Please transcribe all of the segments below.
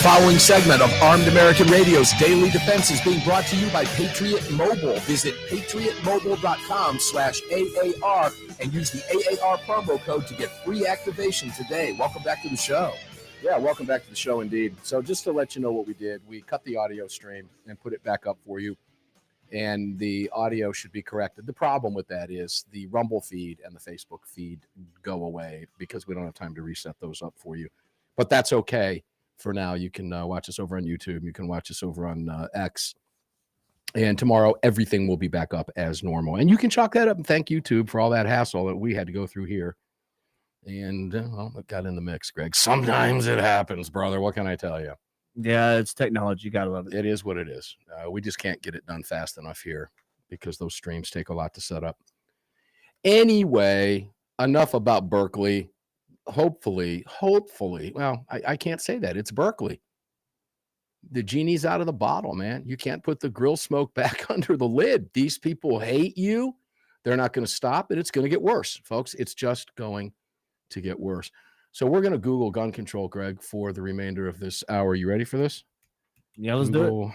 following segment of Armed American Radio's Daily Defense is being brought to you by Patriot Mobile. Visit patriotmobile.com/AAR and use the AAR promo code to get free activation today. Welcome back to the show. Yeah, welcome back to the show indeed. So just to let you know what we did, we cut the audio stream and put it back up for you, and the audio should be corrected. The problem with that is the Rumble feed and the Facebook feed go away because we don't have time to reset those up for you. But that's okay for now. You can watch us over on YouTube. You can watch us over on X. And tomorrow, everything will be back up as normal. And you can chalk that up and thank YouTube for all that hassle that we had to go through here. And, well, it got in the mix, Greg. Sometimes it happens, brother. What can I tell you? Yeah, it's technology. You got to love it. It is what it is. We just can't get it done fast enough here because those streams take a lot to set up. Anyway, enough about Berkeley. Hopefully, well, I can't say that. It's Berkeley. The genie's out of the bottle, man. You can't put the grill smoke back under the lid. These people hate you. They're not going to stop it. It's going to get worse, folks. It's just going to get worse. So we're going to Google gun control, Greg, for the remainder of this hour. You ready for this? Yeah, let's do it. Here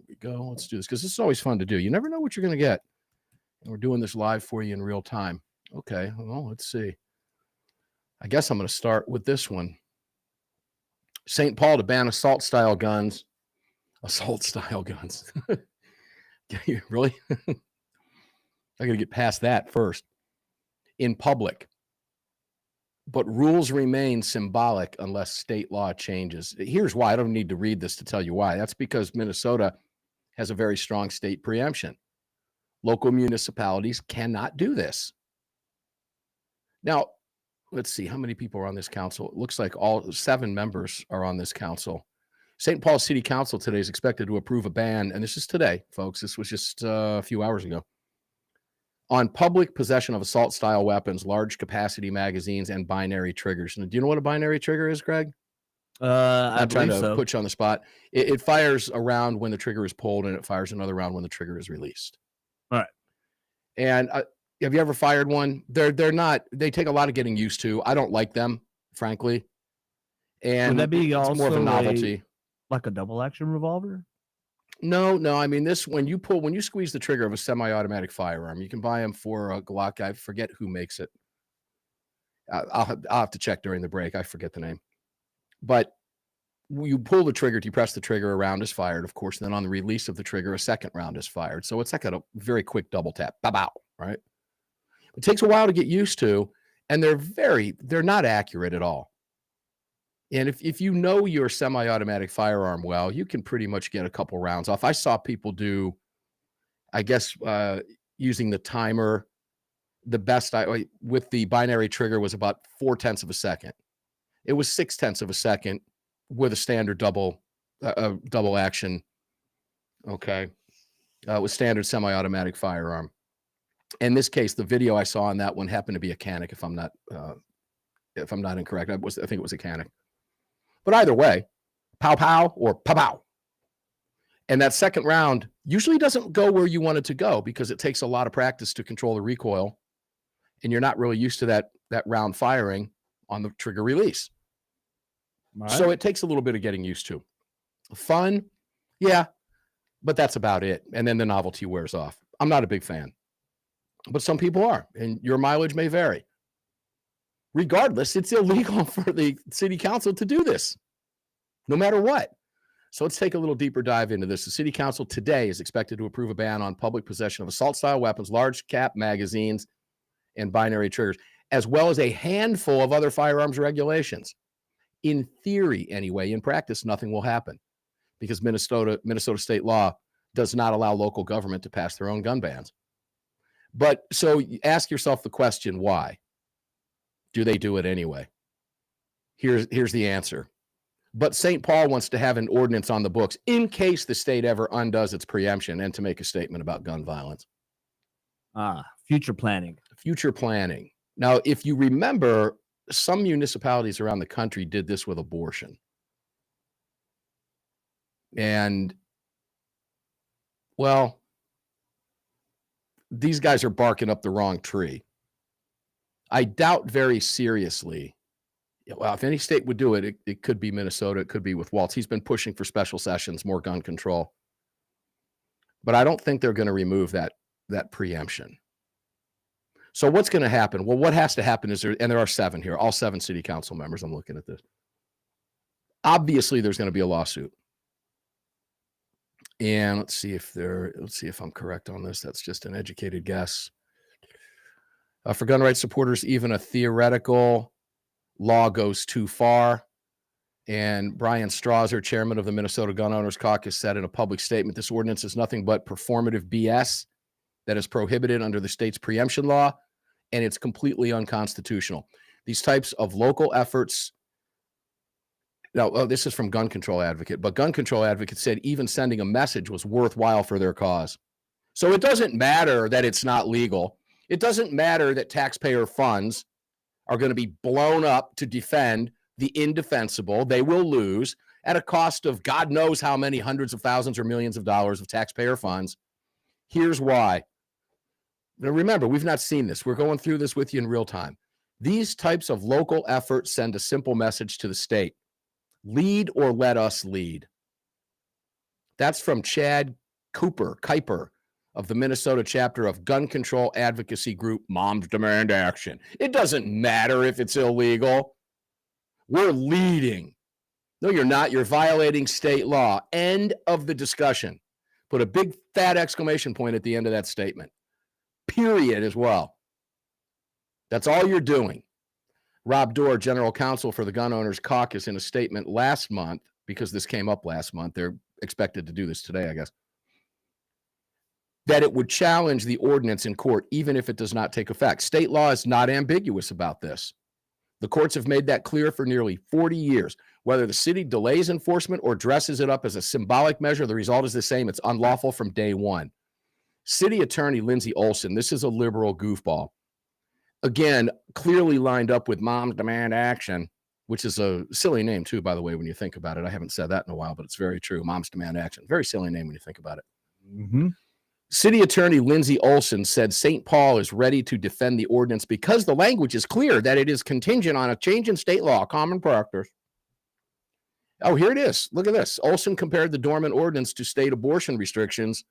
we go. Let's do this because this is always fun to do. You never know what you're going to get. And we're doing this live for you in real time. Okay, well, let's see. I guess I'm going to start with this one. St. Paul to ban assault-style guns. Assault-style guns. Really? I got to get past that first. In public. But rules remain symbolic unless state law changes. Here's why. I don't need to read this to tell you why. That's because Minnesota has a very strong state preemption. Local municipalities cannot do this. Now, let's see, how many people are on this council? It looks like all 7 members are on this council. St. Paul City Council today is expected to approve a ban, and this is today, folks. This was just a few hours ago, on public possession of assault-style weapons, large-capacity magazines, and binary triggers. And do you know what a binary trigger is, Greg? I'm trying to put you on the spot. It fires a round when the trigger is pulled, and it fires another round when the trigger is released. All right. And have you ever fired one? They're not. They take a lot of getting used to. I don't like them, frankly. And would that be it's also more of a novelty, like a double action revolver? No. I mean, when you squeeze the trigger of a semi-automatic firearm, you can buy them for a Glock. I forget who makes it. I'll have to check during the break. I forget the name. But you pull the trigger, you press the trigger, a round is fired, of course. Then on the release of the trigger, a second round is fired. So it's like a very quick double tap. Bow, right? It takes a while to get used to, and they're not accurate at all. And if you know your semi-automatic firearm well, you can pretty much get a couple rounds off. I saw people do, I guess, using the timer, the best with the binary trigger was about 0.4 of a second. It was 0.6 of a second with a standard double action. Okay. With standard semi-automatic firearm. In this case, the video I saw on that one happened to be a Canik, if I'm not incorrect. I think it was a Canik. But either way, pow pow or pow pow. And that second round usually doesn't go where you want it to go because it takes a lot of practice to control the recoil, and you're not really used to that round firing on the trigger release. Right. So it takes a little bit of getting used to. Fun, yeah, but that's about it. And then the novelty wears off. I'm not a big fan. But some people are, and your mileage may vary. Regardless, it's illegal for the city council to do this, no matter what. So let's take a little deeper dive into this. The city council today is expected to approve a ban on public possession of assault-style weapons, large cap magazines, and binary triggers, as well as a handful of other firearms regulations. In theory, anyway, in practice, nothing will happen because Minnesota state law does not allow local government to pass their own gun bans. But so ask yourself the question, why? Do they do it anyway? Here's the answer. But St. Paul wants to have an ordinance on the books in case the state ever undoes its preemption and to make a statement about gun violence. Future planning. Future planning. Now, if you remember, some municipalities around the country did this with abortion. And, well, these guys are barking up the wrong tree. I doubt very seriously Yeah, well, if any state would do it, it could be Minnesota. It could be with Waltz. He's been pushing for special sessions, more gun control. But I don't think they're going to remove that preemption. So what's going to happen? Well, what has to happen is there are 7 here, all 7 city council members. I'm looking at this. Obviously, there's going to be a lawsuit. And let's see if I'm correct on this. That's just an educated guess. For gun rights supporters, even a theoretical law goes too far. And Brian Strauser, chairman of the Minnesota Gun Owners Caucus, said in a public statement, this ordinance is nothing but performative BS that is prohibited under the state's preemption law, and it's completely unconstitutional. These types of local efforts. Now, this is from Gun Control Advocate, but Gun Control Advocate said even sending a message was worthwhile for their cause. So it doesn't matter that it's not legal. It doesn't matter that taxpayer funds are going to be blown up to defend the indefensible. They will lose at a cost of God knows how many hundreds of thousands or millions of dollars of taxpayer funds. Here's why. Now, remember, we've not seen this. We're going through this with you in real time. These types of local efforts send a simple message to the state. Lead or let us lead. That's from Chad Kuiper of the Minnesota chapter of gun control advocacy group Moms Demand Action. It doesn't matter if it's illegal. We're leading. No, you're not. You're violating state law. End of the discussion. Put a big fat exclamation point at the end of that statement. Period as well. That's all you're doing. Rob Dorr, general counsel for the Gun Owners Caucus, in a statement last month, because this came up last month, they're expected to do this today, I guess, that it would challenge the ordinance in court even if it does not take effect. State law is not ambiguous about this. The courts have made that clear for nearly 40 years. Whether the city delays enforcement or dresses it up as a symbolic measure, the result is the same. It's unlawful from day one. City Attorney Lindsay Olson, this is a liberal goofball. Again, clearly lined up with Moms Demand Action, which is a silly name too, by the way, when you think about it. I haven't said that in a while, but it's very true. Moms Demand Action. Very silly name when you think about it. Mm-hmm. City Attorney Lindsay Olson said St. Paul is ready to defend the ordinance because the language is clear that it is contingent on a change in state law, common practice. Oh, here it is. Look at this. Olson compared the dormant ordinance to state abortion restrictions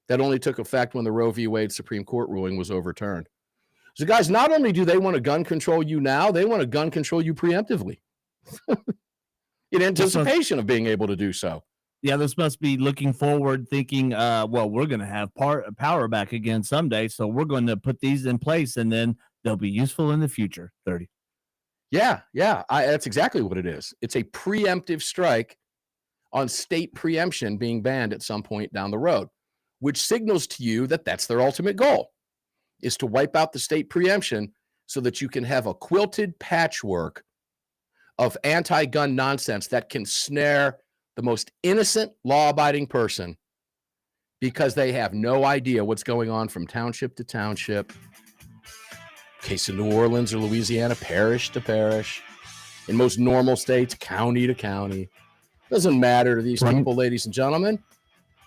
that only took effect when the Roe v. Wade Supreme Court ruling was overturned. So, guys, not only do they want to gun control you now, they want to gun control you preemptively in anticipation of being able to do so. Yeah, this must be looking forward, thinking, well, we're going to have power back again someday, so we're going to put these in place, and then they'll be useful in the future. 30. Yeah, that's exactly what it is. It's a preemptive strike on state preemption being banned at some point down the road, which signals to you that that's their ultimate goal, is to wipe out the state preemption so that you can have a quilted patchwork of anti-gun nonsense that can snare the most innocent, law-abiding person because they have no idea what's going on from township to township, case of New Orleans or Louisiana, parish to parish, in most normal states, county to county. Doesn't matter to these people, ladies and gentlemen.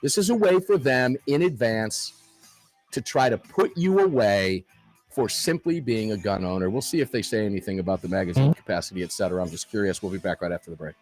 This is a way for them in advance to try to put you away for simply being a gun owner. We'll see if they say anything about the magazine capacity, et cetera. I'm just curious. We'll be back right after the break.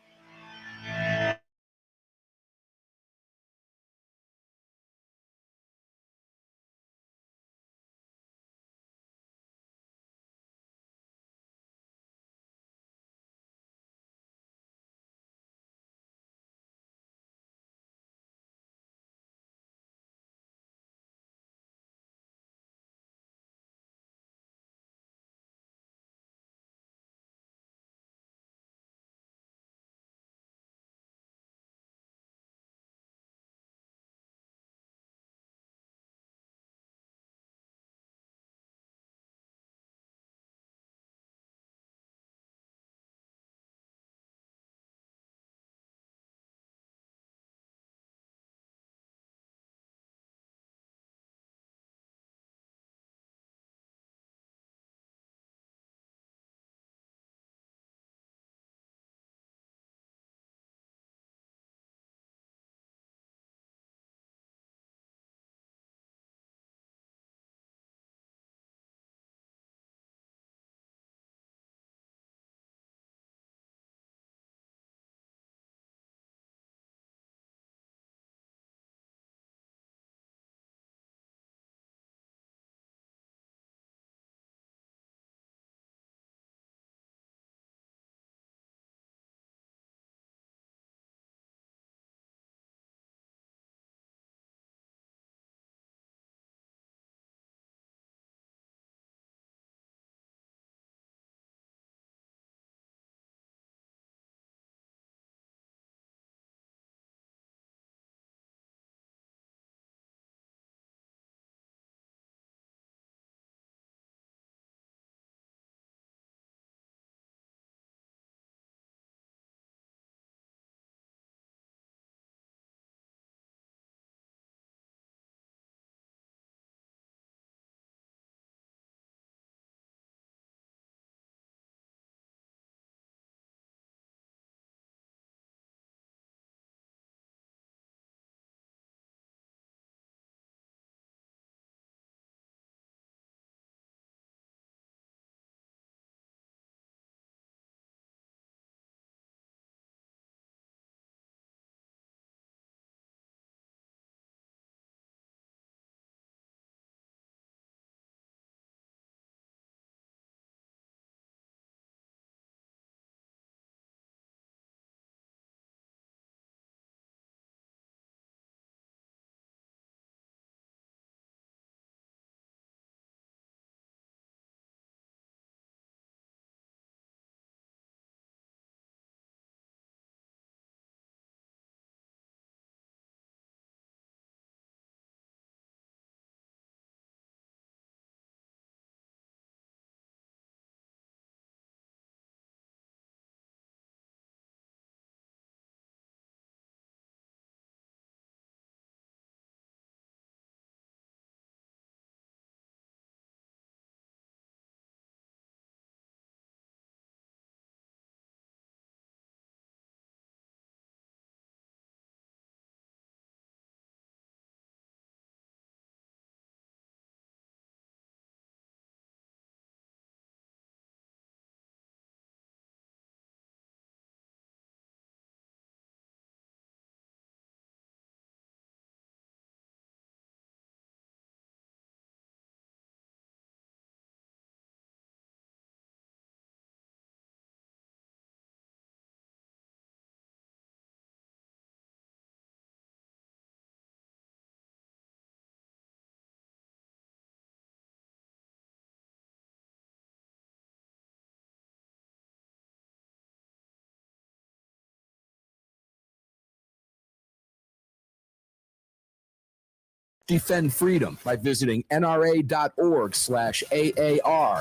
Defend freedom by visiting nra.org/AAR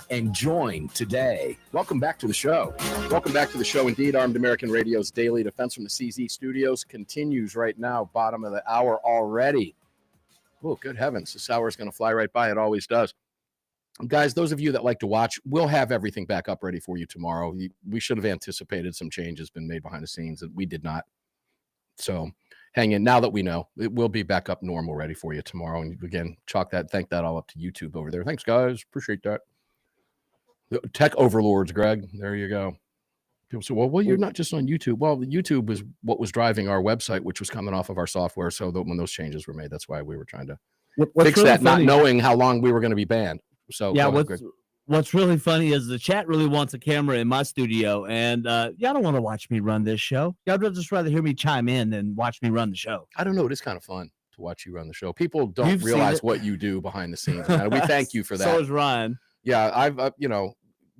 and join today. Welcome back to the show. Welcome back to the show. Indeed, Armed American Radio's Daily Defense from the CZ Studios continues right now. Bottom of the hour already. Oh, good heavens. This hour is going to fly right by. It always does. Guys, those of you that like to watch, we'll have everything back up ready for you tomorrow. We should have anticipated some changes been made behind the scenes that we did not. So hang in. Now that we know, it will be back up normal ready for you tomorrow. And again, thank that all up to YouTube over there. Thanks, guys. Appreciate that. The tech overlords, Greg. There you go. People say, well, you're not just on YouTube. Well, YouTube was what was driving our website, which was coming off of our software. So that when those changes were made, that's why we were trying to fix really that, funny, not knowing how long we were going to be banned. So yeah, what's really funny is the chat really wants a camera in my studio, and y'all don't want to watch me run this show. Y'all would just rather hear me chime in than watch me run the show. I don't know. It is kind of fun to watch you run the show. People don't realize what you do behind the scenes. And we thank you for that. So is Ryan. Yeah, I've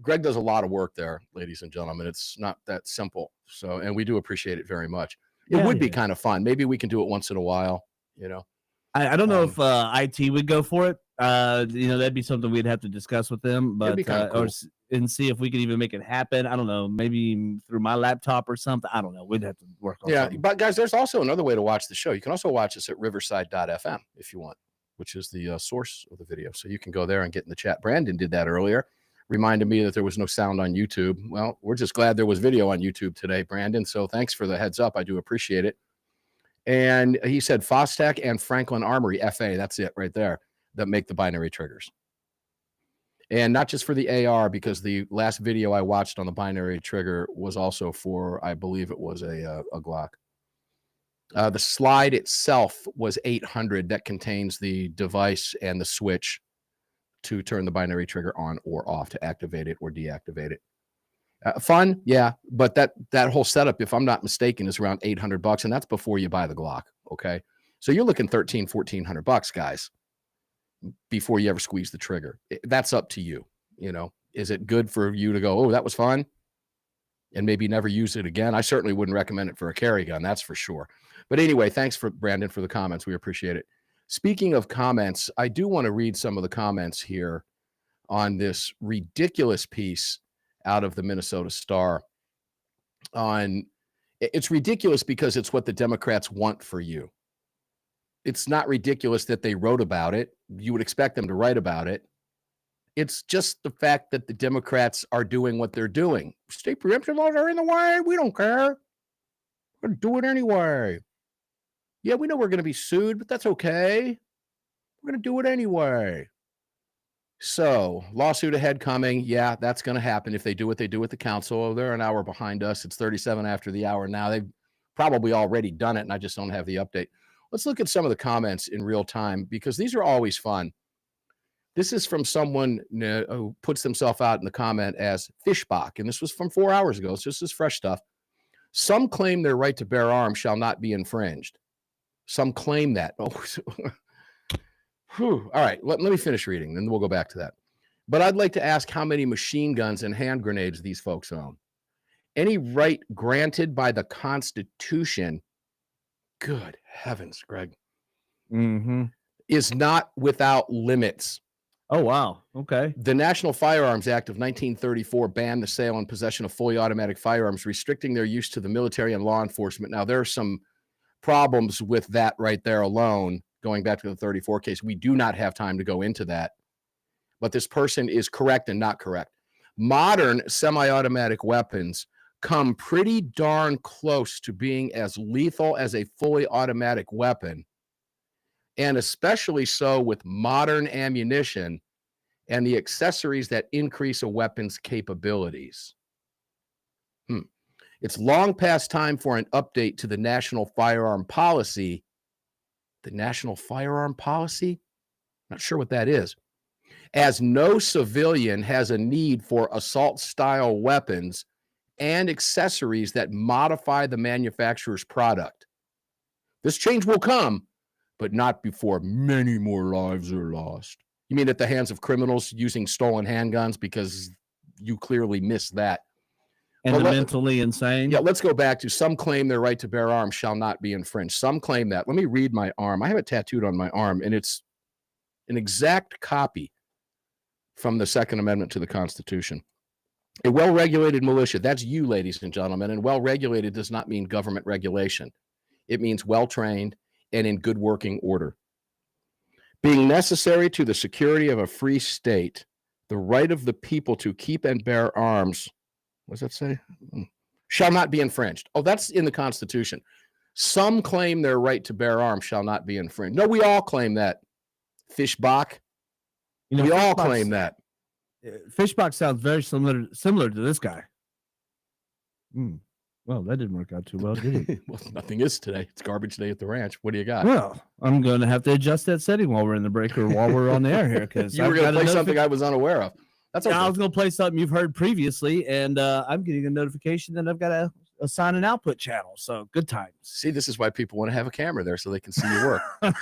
Greg does a lot of work there, ladies and gentlemen. It's not that simple. So, and we do appreciate it very much. It would be kind of fun. Maybe we can do it once in a while, I don't know if IT would go for it. That'd be something we'd have to discuss with them, but cool. And see if we could even make it happen. I don't know, maybe through my laptop or something. I don't know. We'd have to work on something. But guys, there's also another way to watch the show. You can also watch us at riverside.fm if you want, which is the source of the video. So you can go there and get in the chat. Brandon did that earlier. Reminded me that there was no sound on YouTube. Well, we're just glad there was video on YouTube today, Brandon. So thanks for the heads up. I do appreciate it. And he said Fostech and Franklin Armory, FA, that's it right there, that make the binary triggers. And not just for the AR, because the last video I watched on the binary trigger was also for, I believe it was a Glock. The slide itself was 800 that contains the device and the switch to turn the binary trigger on or off, to activate it or deactivate it. Fun, yeah, but that whole setup, if I'm not mistaken, is around $800, and that's before you buy the Glock. Okay, so you're looking $1,400, guys, before you ever squeeze the trigger. That's up to you. Is it good for you to go, oh, that was fun, and maybe never use it again? I certainly wouldn't recommend it for a carry gun, that's for sure. But anyway, thanks for Brandon for the comments. We appreciate it. Speaking of comments, I do want to read some of the comments here on this ridiculous piece out of the Minnesota Star. It's ridiculous because it's what the Democrats want for you. It's not ridiculous that they wrote about it. You would expect them to write about it. It's just the fact that the Democrats are doing what they're doing. State preemption laws are in the way. We don't care. We're going to do it anyway. Yeah, we know we're going to be sued, but that's okay. We're going to do it anyway. So, lawsuit ahead coming. Yeah, that's going to happen if they do what they do with the council. They're an hour behind us. It's 37 after the hour now. They've probably already done it, and I just don't have the update. Let's look at some of the comments in real time, because these are always fun. This is from someone who puts themselves out in the comment as Fishbach, and this was from 4 hours ago, so this is fresh stuff. Some claim their right to bear arms shall not be infringed. Some claim that. Oh, all right, let me finish reading, then we'll go back to that. But I'd like to ask how many machine guns and hand grenades these folks own. Any right granted by the Constitution, good heavens, Greg, is not without limits. Oh, wow. Okay. The National Firearms Act of 1934 banned the sale and possession of fully automatic firearms, restricting their use to the military and law enforcement. Now, there are some problems with that right there alone. Going back to the 34 case, we do not have time to go into that. But this person is correct and not correct. Modern semi-automatic weapons come pretty darn close to being as lethal as a fully automatic weapon, and especially so with modern ammunition and the accessories that increase a weapon's capabilities. It's long past time for an update to the National Firearm Policy. The National Firearm Policy? Not sure what that is. As no civilian has a need for assault-style weapons and accessories that modify the manufacturer's product. This change will come, but not before many more lives are lost. You mean at the hands of criminals using stolen handguns? Because you clearly missed that. and the mentally insane. Yeah, let's go back to some claim their right to bear arms shall not be infringed. Some claim that. Let me read my arm. I have it tattooed on my arm, and it's an exact copy from the Second Amendment to the Constitution. A well-regulated militia, that's you, ladies and gentlemen, and well-regulated does not mean government regulation. It means well-trained and in good working order. Being necessary to the security of a free state, the right of the people to keep and bear arms, what does that say? Shall not be infringed. Oh, that's in the Constitution. Some claim their right to bear arms shall not be infringed. No, we all claim that. Fishbach. We all claim that. Fishbach sounds very similar to this guy. Well, that didn't work out too well, did it? Well, nothing is today. It's garbage day at the ranch. What do you got? Well, I'm going to have to adjust that setting while we're in the break or while we're on the air here. Because you were going to play something I was unaware of. That's okay. I was going to play something you've heard previously, and I'm getting a notification that I've got to assign an output channel. So good times. See, this is why people want to have a camera there so they can see your work.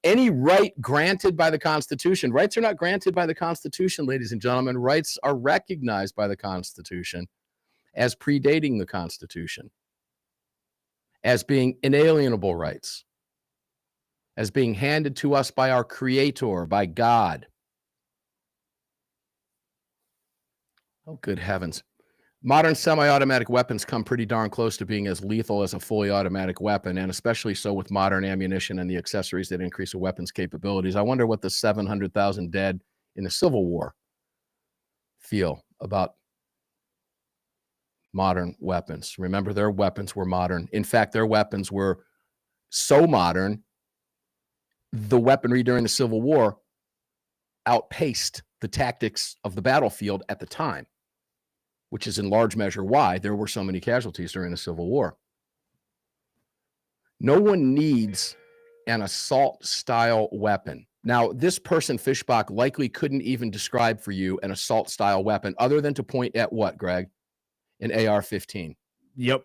Any right granted by the Constitution. Rights are not granted by the Constitution, ladies and gentlemen. Rights are recognized by the Constitution as predating the Constitution, as being inalienable rights, as being handed to us by our Creator, by God. Oh, good heavens. Modern semi-automatic weapons come pretty darn close to being as lethal as a fully automatic weapon, and especially so with modern ammunition and the accessories that increase a weapon's capabilities. I wonder what the 700,000 dead in the Civil War feel about modern weapons. Remember, their weapons were modern. In fact, their weapons were so modern, the weaponry during the Civil War outpaced the tactics of the battlefield at the time, which is in large measure why there were so many casualties during the Civil War. No one needs an assault-style weapon. Now, this person, Fishbach, likely couldn't even describe for you an assault-style weapon other than to point at what, Greg? An AR-15. Yep.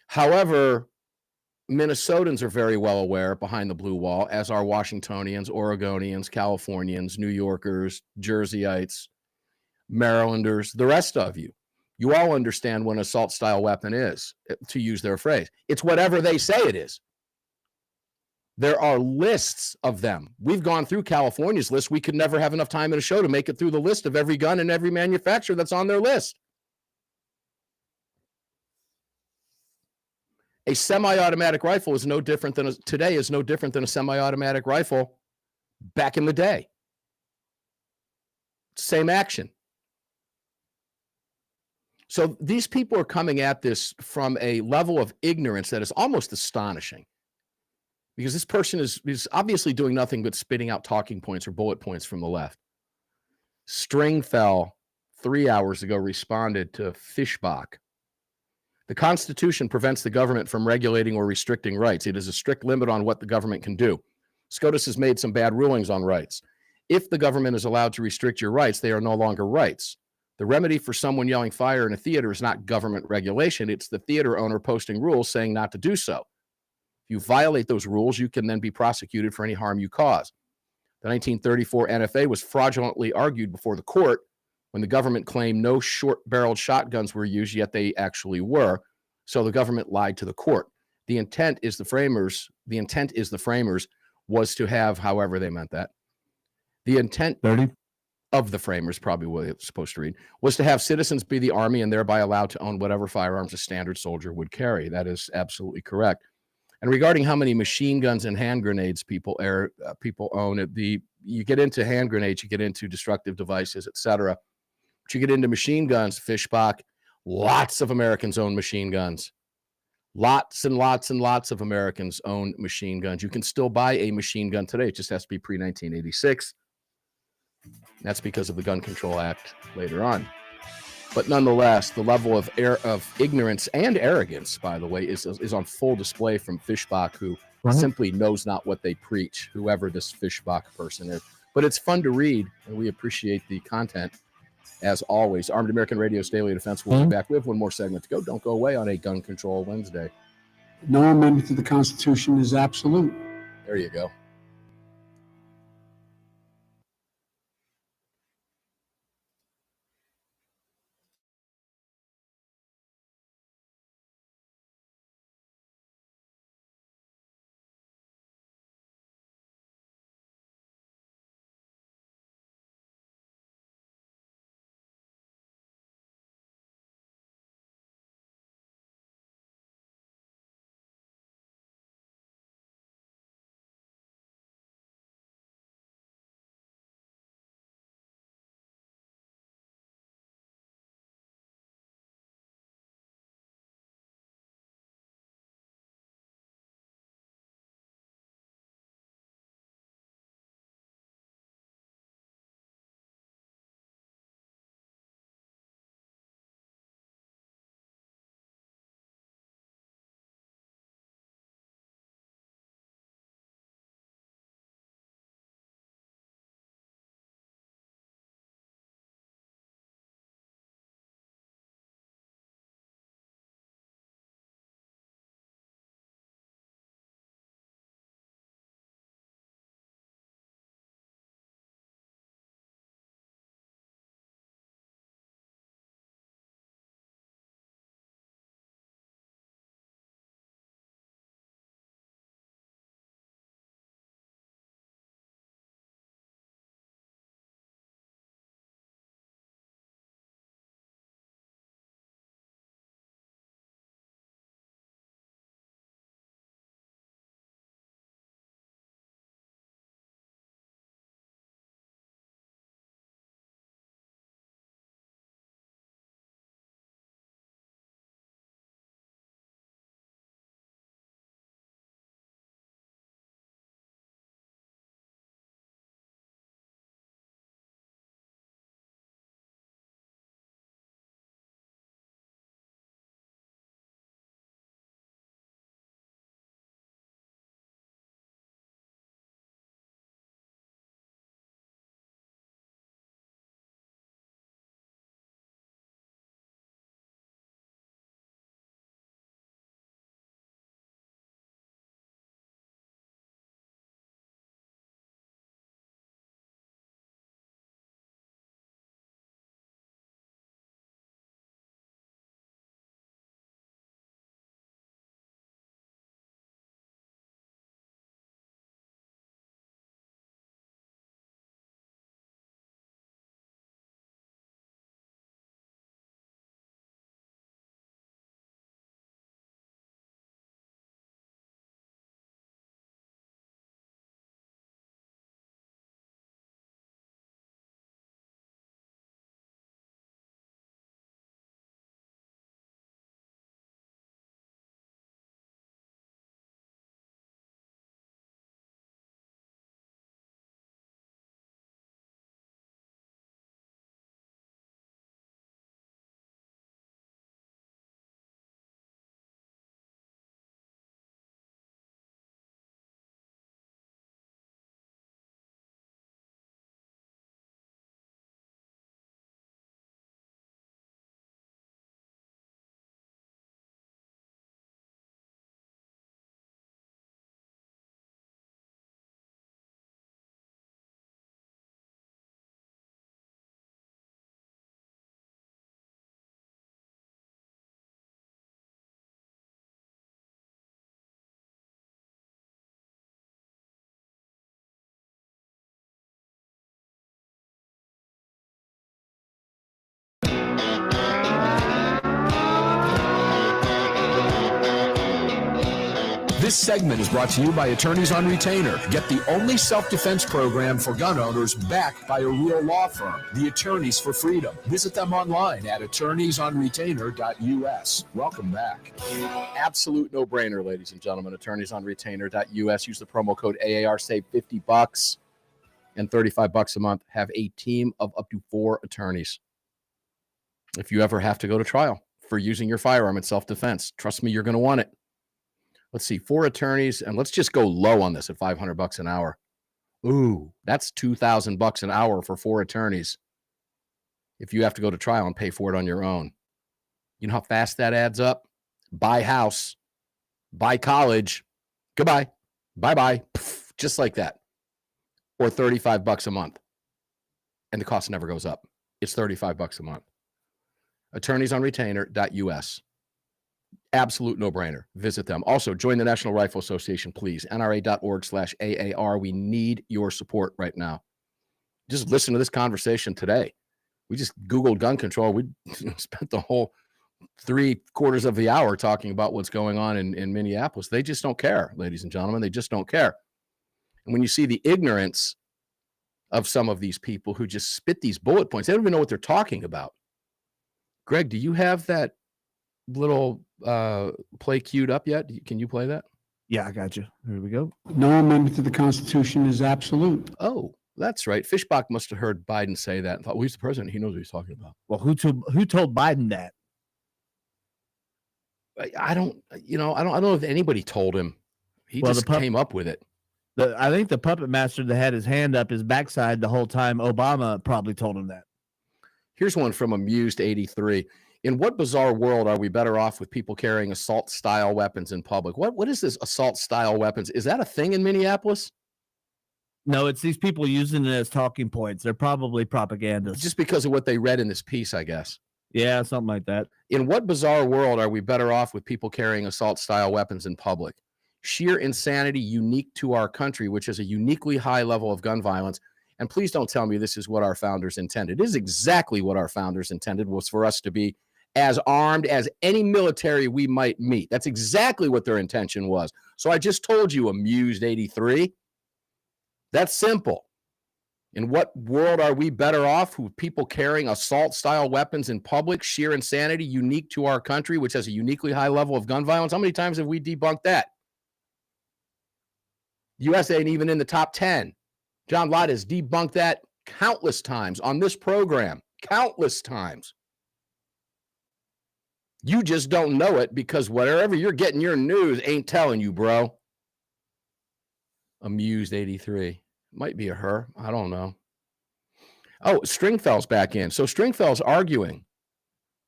However, Minnesotans are very well aware behind the blue wall, as are Washingtonians, Oregonians, Californians, New Yorkers, Jerseyites, Marylanders, the rest of you. You all understand what an assault-style weapon is, to use their phrase. It's whatever they say it is. There are lists of them. We've gone through California's list. We could never have enough time in a show to make it through the list of every gun and every manufacturer that's on their list. A semi-automatic rifle is no different than today is no different than a semi-automatic rifle back in the day. Same action. So these people are coming at this from a level of ignorance that is almost astonishing, because this person is obviously doing nothing but spitting out talking points or bullet points from the left. Stringfell 3 hours ago responded to Fishbach. The Constitution prevents the government from regulating or restricting rights. It is a strict limit on what the government can do. SCOTUS has made some bad rulings on rights. If the government is allowed to restrict your rights, they are no longer rights. The remedy for someone yelling fire in a theater is not government regulation. It's the theater owner posting rules saying not to do so. If you violate those rules, you can then be prosecuted for any harm you cause. The 1934 NFA was fraudulently argued before the court when the government claimed no short-barreled shotguns were used, yet they actually were. So the government lied to the court. The intent is the framers was to have, however they meant that. The intent 30 of the framers, probably what it's supposed to read, was to have citizens be the army and thereby allowed to own whatever firearms a standard soldier would carry. That is absolutely correct. And regarding how many machine guns and hand grenades people own, you get into hand grenades, you get into destructive devices, etc. But you get into machine guns, Fishbach, lots of Americans own machine guns. Lots and lots and lots of Americans own machine guns. You can still buy a machine gun today. It just has to be pre-1986. That's because of the Gun Control Act later on. But nonetheless, the level of ignorance and arrogance, by the way, is on full display from Fishbach, who simply knows not what they preach, whoever this Fishbach person is. But it's fun to read, and we appreciate the content. As always, Armed American Radio's Daily Defense will be back. We have one more segment to go. Don't go away on a Gun Control Wednesday. No amendment to the Constitution is absolute. There you go. This segment is brought to you by Attorneys on Retainer. Get the only self-defense program for gun owners backed by a real law firm, the Attorneys for Freedom. Visit them online at attorneysonretainer.us. Welcome back. Absolute no-brainer, ladies and gentlemen. Attorneysonretainer.us. Use the promo code AAR. Save $50 and $35 a month. Have a team of up to 4 attorneys. If you ever have to go to trial for using your firearm in self-defense, trust me, you're going to want it. Let's see, 4 attorneys, and let's just go low on this at $500 an hour. Ooh, that's $2,000 an hour for 4 attorneys. If you have to go to trial and pay for it on your own, you know how fast that adds up? Buy house, buy college, goodbye, bye-bye, just like that. Or $35 a month, and the cost never goes up. It's $35 a month. Attorneysonretainer.us. Absolute no-brainer. Visit them. Also, join the National Rifle Association, please. NRA.org/AAR. We need your support right now. Just listen to this conversation today. We just Googled gun control. We spent the whole 3/4 of the hour talking about what's going on in Minneapolis. They just don't care, ladies and gentlemen. They just don't care. And when you see the ignorance of some of these people who just spit these bullet points, they don't even know what they're talking about. Greg, do you have that little play queued up yet? Can you play that? Yeah, I got you. Here we go. No amendment to the Constitution is absolute. Oh, that's right. Fishbach must have heard Biden say that and thought, well, he's the president. He knows what he's talking about. Well, who told Biden that? I don't know if anybody told him. He just came up with it. I think the puppet master that had his hand up his backside the whole time, Obama probably told him that. Here's one from Amused 83. In what bizarre world are we better off with people carrying assault-style weapons in public? What is this assault-style weapons? Is that a thing in Minneapolis? No, it's these people using it as talking points. They're probably propagandists. Just because of what they read in this piece, I guess. Yeah, something like that. In what bizarre world are we better off with people carrying assault-style weapons in public? Sheer insanity unique to our country, which has a uniquely high level of gun violence. And please don't tell me this is what our founders intended. It is exactly what our founders intended, was for us to be as armed as any military we might meet. That's exactly what their intention was. So I just told you, Amused 83. That's simple. In what world are we better off with people carrying assault-style weapons in public? Sheer insanity unique to our country, which has a uniquely high level of gun violence. How many times have we debunked that? The U.S. ain't even in the top 10. John Lott has debunked that countless times on this program. Countless times. You just don't know it because wherever you're getting your news ain't telling you, bro. Amused 83. Might be a her. I don't know. Oh, Stringfell's back in. So Stringfell's arguing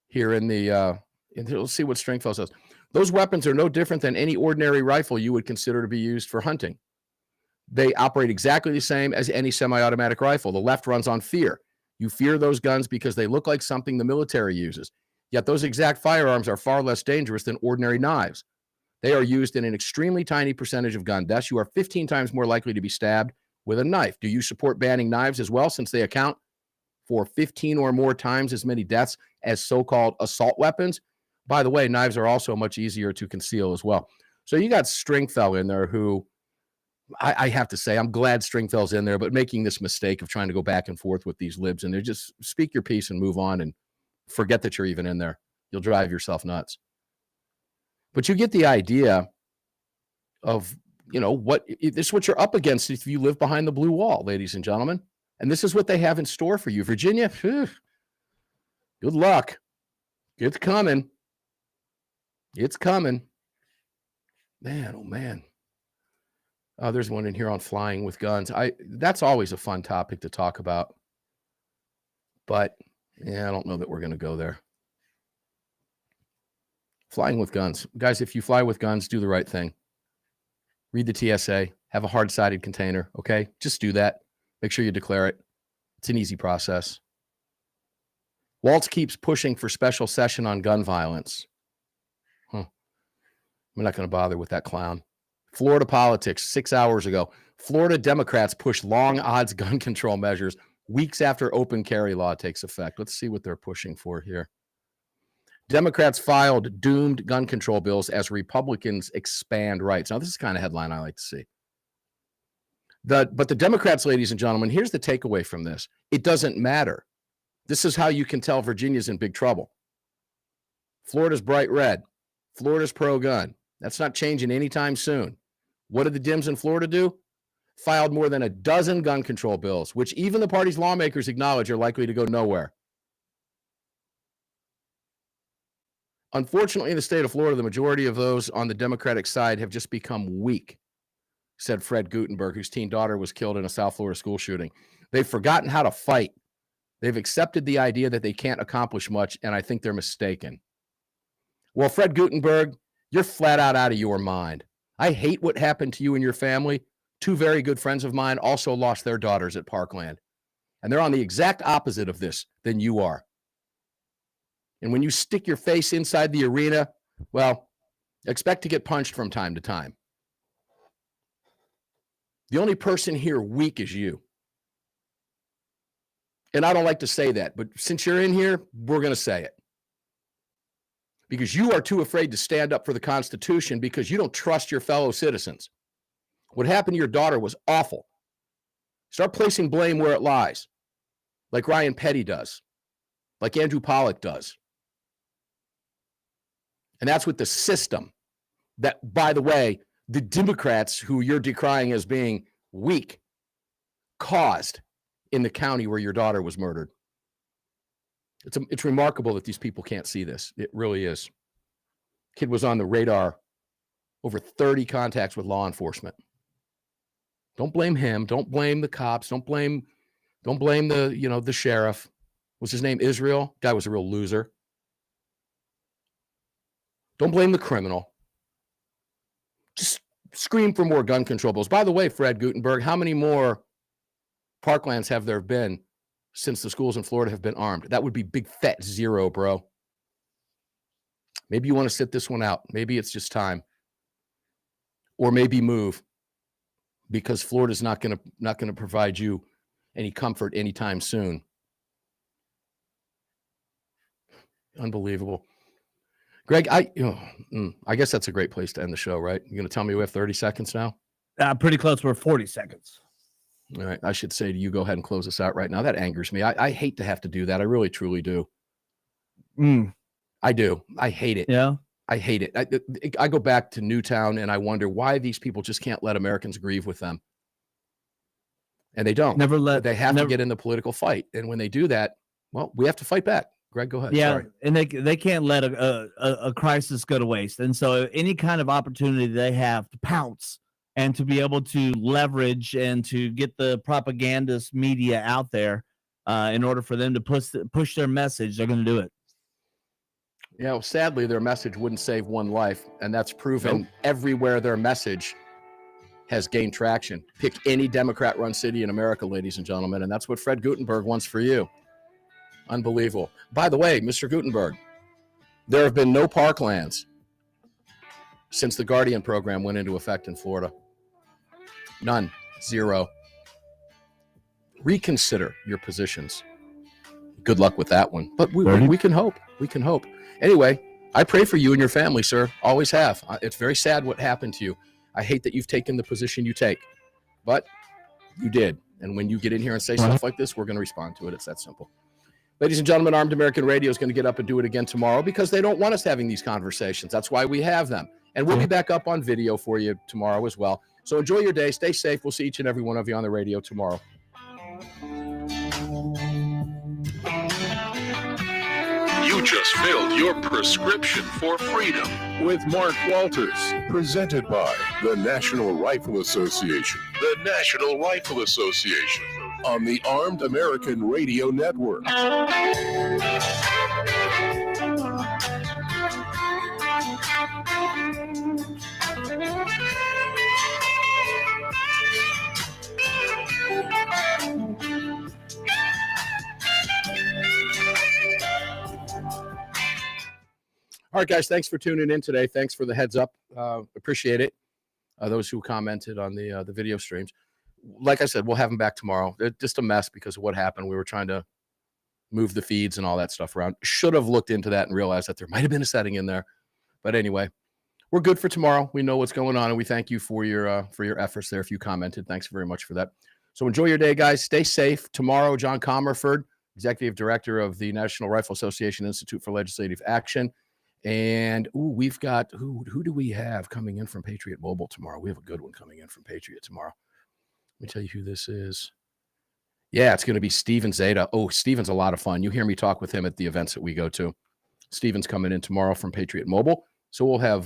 here in the, let's see what Stringfell says. Those weapons are no different than any ordinary rifle you would consider to be used for hunting. They operate exactly the same as any semi-automatic rifle. The left runs on fear. You fear those guns because they look like something the military uses. Yet those exact firearms are far less dangerous than ordinary knives. They are used in an extremely tiny percentage of gun deaths. You are 15 times more likely to be stabbed with a knife. Do you support banning knives as well, since they account for 15 or more times as many deaths as so-called assault weapons? By the way, knives are also much easier to conceal as well. So you got Stringfell in there who, I have to say, I'm glad Stringfell's in there, but making this mistake of trying to go back and forth with these libs, and they're just speak your piece and move on and forget that you're even in there. You'll drive yourself nuts. But you get the idea of, this is what you're up against if you live behind the blue wall, ladies and gentlemen. And this is what they have in store for you. Virginia, good luck. It's coming. It's coming. Man, oh man. There's one in here on flying with guns. That's always a fun topic to talk about. But I don't know that we're going to go there. Flying with guns. Guys, if you fly with guns, do the right thing. Read the TSA. Have a hard-sided container, okay? Just do that. Make sure you declare it. It's an easy process. Waltz keeps pushing for special session on gun violence. I'm not going to bother with that clown. Florida politics, 6 hours ago. Florida Democrats push long odds gun control measures weeks after open carry law takes effect. Let's see what they're pushing for here. Democrats filed doomed gun control bills as Republicans expand rights. Now, this is the kind of headline I like to see. But the Democrats, ladies and gentlemen, here's the takeaway from this. It doesn't matter. This is how you can tell Virginia's in big trouble. Florida's bright red. Florida's pro-gun. That's not changing anytime soon. What did the Dems in Florida do? Filed more than a dozen gun control bills, which even the party's lawmakers acknowledge are likely to go nowhere. Unfortunately, in the state of Florida, the majority of those on the Democratic side have just become weak, said Fred Gutenberg, whose teen daughter was killed in a South Florida school shooting. They've forgotten how to fight. They've accepted the idea that they can't accomplish much, and I think they're mistaken. Well, Fred Gutenberg, you're flat out of your mind. I hate what happened to you and your family. Two very good friends of mine also lost their daughters at Parkland, and they're on the exact opposite of this than you are. And when you stick your face inside the arena, well, expect to get punched from time to time. The only person here weak is you. And I don't like to say that, but since you're in here, we're going to say it. Because you are too afraid to stand up for the Constitution because you don't trust your fellow citizens. What happened to your daughter was awful. Start placing blame where it lies, like Ryan Petty does, like Andrew Pollack does. And that's with the system that, by the way, the Democrats who you're decrying as being weak caused in the county where your daughter was murdered. It's remarkable that these people can't see this. It really is. Kid was on the radar, over 30 contacts with law enforcement. Don't blame him. Don't blame the cops. Don't blame the sheriff. What's his name? Israel. Guy was a real loser. Don't blame the criminal. Just scream for more gun control bills. By the way, Fred Gutenberg, how many more Parklands have there been since the schools in Florida have been armed? That would be big fat zero, bro. Maybe you want to sit this one out. Maybe it's just time. Or maybe move, because Florida's not going to provide you any comfort anytime soon. Unbelievable. Greg, I guess that's a great place to end the show, right? You're going to tell me we have 30 seconds now? Pretty close. We're 40 seconds. All right. I should say to you, go ahead and close us out right now. That angers me. I hate to have to do that. I really, truly do. I do. I hate it. Yeah. I hate it. I go back to Newtown and I wonder why these people just can't let Americans grieve with them. And they don't. They have to get in the political fight. And when they do that, well, we have to fight back. Greg, go ahead. Yeah, sorry. and they can't let a crisis go to waste. And so any kind of opportunity they have to pounce and to be able to leverage and to get the propagandist media out there in order for them to push their message, they're going to do it. Yeah, well, sadly, their message wouldn't save one life, and that's proven everywhere their message has gained traction. Pick any Democrat-run city in America, ladies and gentlemen, and that's what Fred Gutenberg wants for you. Unbelievable. By the way, Mr. Gutenberg, there have been no Parklands since the Guardian program went into effect in Florida. None. Zero. Reconsider your positions. Good luck with that one. But we can hope. We can hope. Anyway, I pray for you and your family, sir. Always have. It's very sad what happened to you. I hate that you've taken the position you take. But you did. And when you get in here and say stuff like this, we're going to respond to it. It's that simple. Ladies and gentlemen, Armed American Radio is going to get up and do it again tomorrow because they don't want us having these conversations. That's why we have them. And we'll be back up on video for you tomorrow as well. So enjoy your day. Stay safe. We'll see each and every one of you on the radio tomorrow. You just filled your prescription for freedom with Mark Walters, presented by the National Rifle Association. The National Rifle Association on the Armed American Radio Network. All right, guys, thanks for tuning in today. Thanks for the heads up. Appreciate it. Those who commented on the video streams. Like I said, we'll have them back tomorrow. They're just a mess because of what happened. We were trying to move the feeds and all that stuff around. Should have looked into that and realized that there might have been a setting in there. But anyway, we're good for tomorrow. We know what's going on, and we thank you for your efforts there. If you commented, thanks very much for that. So enjoy your day, guys. Stay safe. Tomorrow, John Comerford, Executive Director of the National Rifle Association Institute for Legislative Action. And we've got who do we have coming in from Patriot Mobile tomorrow? We have a good one coming in from Patriot tomorrow. Let me tell you who this is. Yeah, it's going to be Steven Zeta. Oh, Steven's a lot of fun. You hear me talk with him at the events that we go to. Steven's coming in tomorrow from Patriot Mobile. So we'll have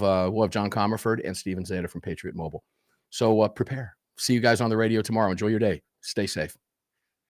John Comerford and Steven Zeta from Patriot Mobile. So prepare. See you guys on the radio tomorrow. Enjoy your day. Stay safe.